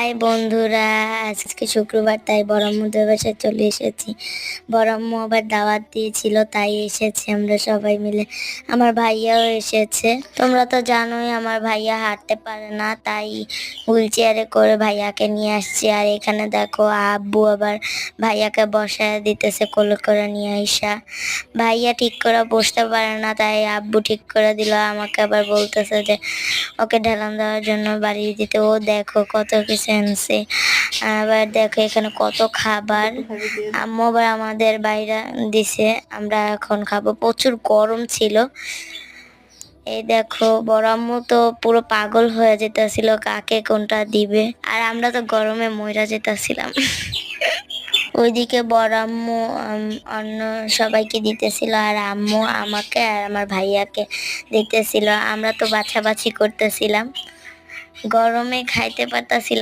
High বন্ধুরা, আজকে শুক্রবার তাই বড় আম্মুদের বাসায় চলে এসেছি। বড় আম্মু আবার দাওয়াত দিয়েছিল তাই এসেছি আমরা সবাই মিলে। আমার ভাইয়াও এসেছে। তোমরা তো জানোই আমার ভাইয়া হাঁটতে পারে না, তাই হুইল চেয়ারে করে ভাইয়াকে নিয়ে আসছি। আর এখানে দেখো আব্বু আবার ভাইয়াকে বসায় দিতেছে কোলে করে নিয়ে আইসা। ভাইয়া ঠিক করে বসতে পারে না, তাই আব্বু ঠিক করে দিল। আমাকে আবার বলতেছে যে ওকে ঢেলান দেওয়ার জন্য বাড়িয়ে দিতে। ও দেখো কত কিছু আনছে। আবার দেখো এখানে কত খাবার। আম্মু আবার আমাদের বাইরে দিছে, আমরা এখন খাবো। প্রচুর গরম ছিল। এই দেখো বড় আম্মু তো পুরো পাগল হয়ে যেতেছিল কাকে কোনটা দিবে, আর আমরা তো গরমে মইরা যেতেছিলাম। ওইদিকে বড় আম্মু অন্য সবাইকে দিতেছিল, আর আম্মু আমাকে আর আমার ভাইয়াকে দিতেছিল। আমরা তো বাছাবাছি করতেছিলাম, গরমে খাইতে পারতাছিলাম